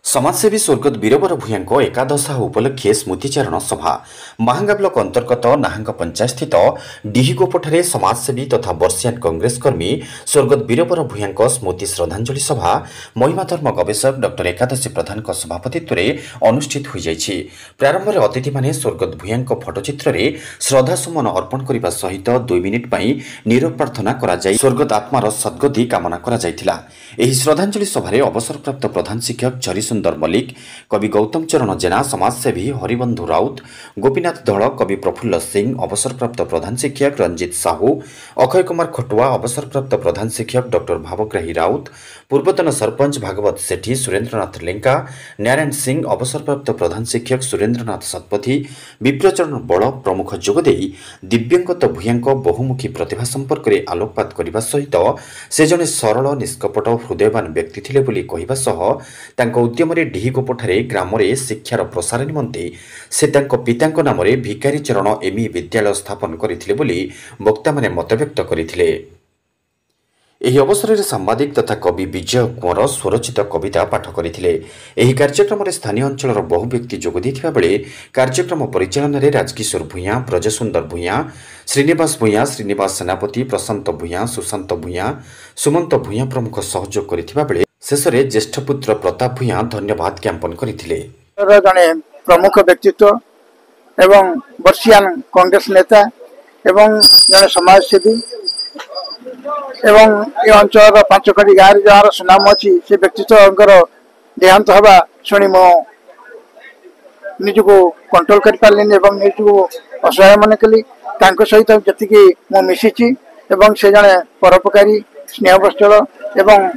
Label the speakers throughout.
Speaker 1: समाजसेवी स्वर्गत वीरवर भूयां एकादशा उपलक्षे स्मृतिचारण सभा महांगा ब्लक अंतर्गत नाहांग पंचायत स्थित डिहिगोपठारे समाजसेवी तथा वर्षियान कांग्रेस कर्मी स्वर्गत वीरवर भूयां स्मृति श्रद्धांजलि सभा महिमा धर्म गवेषक डॉ एकादशी प्रधान सभापतित्व अनुष्ठित हो जाइछि। प्रारंभ में अतिथि माने स्वर्गत भूयां फोटोचित्र में श्रद्धासुमन अर्पण करने सहित 2 मिनिट नीरव प्रार्थना करा जाय स्वर्गत आत्मार सद्गति कामना करा जायथिला। एही श्रद्धांजलि सभारे अवसरप्राप्त प्रधान शिक्षक झरी सुंदर मल्लिक, कवि गौतम चरण जेना, समाजसेवी हरिबंधु राउत, गोपीनाथ दल, कवि प्रफुल्ल सिंह, अवसरप्राप्त प्रधान शिक्षक रंजित साहू, अक्षय कुमार खटुआ, अवसरप्राप्त प्रधान शिक्षक डॉ भावग्राही राउत, पूर्वतन सरपंच भागवत सेठी, सुरेन्द्रनाथ लेंका, नारायण सिंह, अवसरप्राप्त प्रधान शिक्षक सुरेन्द्रनाथ सतपथी, विप्रचरण बल प्रमुख जोगदेई दिव्यंगत भूयां बहुमुखी प्रतिभा संपर्क में आलोकपात करने सहित से जने सरल निष्कपट हृदयवान व्यक्ति थिले बोली कहिबा सह तांको उद्यमरे डिहिगोपठारे ग्रामरे शिक्षार प्रसार निमंते से तांको पितांक नामरे भिकारी चरण एमई विद्यालय स्थापन करथिले बोली वक्ता माने मतव्यक्त करथिले। एही अवसर में सांबादिक तथा कवि विजय कुंवर स्वरचित कविता पाठ करथिले। एही कार्यक्रम में स्थानीय अंचल बहु व्यक्ति जोग देथिबा बेले कार्यक्रम परिचालन में राजकिशोर भूयां, ब्रजसुंदर भूयां, श्रीनिवास सेनापति, प्रशांत भूयां, सुशांत भूयां, सुमंत भूयां प्रमुख सहयोग करथिबा बेले शेष में ज्येष्ठ पुत्र प्रताप भूयां धन्यवाद ज्ञापन करथिले।
Speaker 2: जने प्रमुख व्यक्तित्व एवं वर्षियान कांग्रेस नेता एवं जने समाजसेवी एवं ये अंचल पांचखड़ी गाँव जार सुनाम अच्छी से व्यक्तित्व देहांत हवा शुणी मो निजको कंट्रोल कर पारे निजको असहाय मन कली सहित जी मु मिशिची एवं से जने परोपकारी स्नेहवत्सल एवं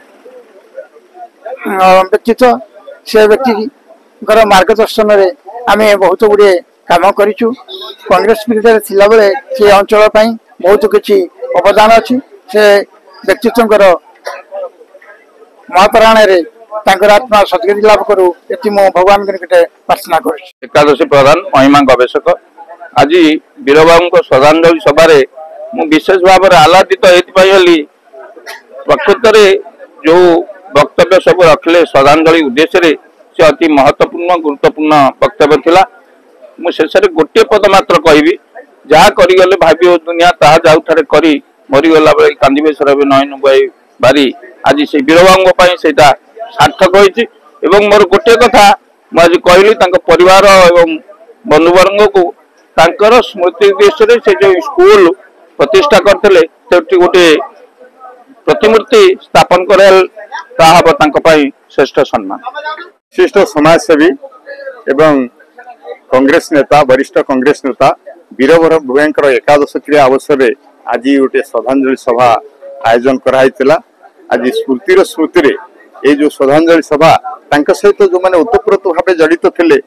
Speaker 2: व्यक्तित्व से व्यक्ति मार्गदर्शन में आम बहुत गुड़े काम करूँ। कांग्रेस पीरियड थिला बेले से अंचल बहुत किसी अवदान अच्छी से व्यक्तित्व महाप्राण आत्मा सदगति लाभ करू ये मो भगवान प्रार्थना कर।
Speaker 3: एकादशी प्रधान महिमा गवेषक आज वीरबाबू श्रद्धांजलि सभा विशेष भाव में आह्लादित होली प्रकृत जो वक्तव्य सब रखले श्रद्धांजलि उद्देश्य से अति महत्वपूर्ण गुरुत्वपूर्ण वक्तव्य थिला। मु शेष गोटे पद मात्र कहबी जहाँ करीगले भावी दुनिया ताहा जाउठारे करी मरीगला बेले कांदिबे सरबे नयन बुआई बारी आज से वीरबाबू से सार्थक होइछि। एवं मोर गोटे कथा आज कहली परिवार एवं बंधुवर्ग को तांकर स्मृति उद्देश्य से जो स्कूल प्रतिष्ठा करते गोटे प्रतिमूर्ति स्थापन कर श्रेष्ठ सम्मान।
Speaker 4: विशिष्ट समाजसेवी एवं कांग्रेस नेता वरिष्ठ कांग्रेस नेता वीरवर भूयां एकादश क्रिया अवसर में आज गोटे श्रद्धांजलि सभा आयोजन कराइला। आज स्मृति ये जो श्रद्धांजलि सभा सहित जो मैंने ओतप्रोत भाव जड़ित थे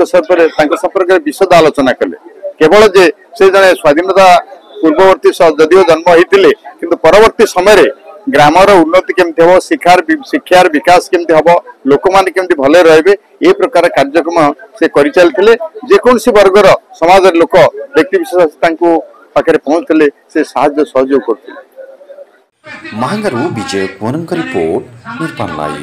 Speaker 4: संपर्क में विशद आलोचना कले। केवल जे से जने स्वाधीनता पूर्ववर्ती जदिव जन्म होते किंतु परवर्ती समय ग्रामर उन्नति केमती हम शिक्षार विकास केमती हम लोक मैंने केमती भले रे ये प्रकार कार्यक्रम से कर चलते जेकोसी वर्गर समाज लोक व्यक्ति विशेष पाखे पहुंचते से साहाय्य सहयोग करते।
Speaker 1: महांगारू विजय कुंवरଙ୍କ रिपोर्ट निर्माण लाइव।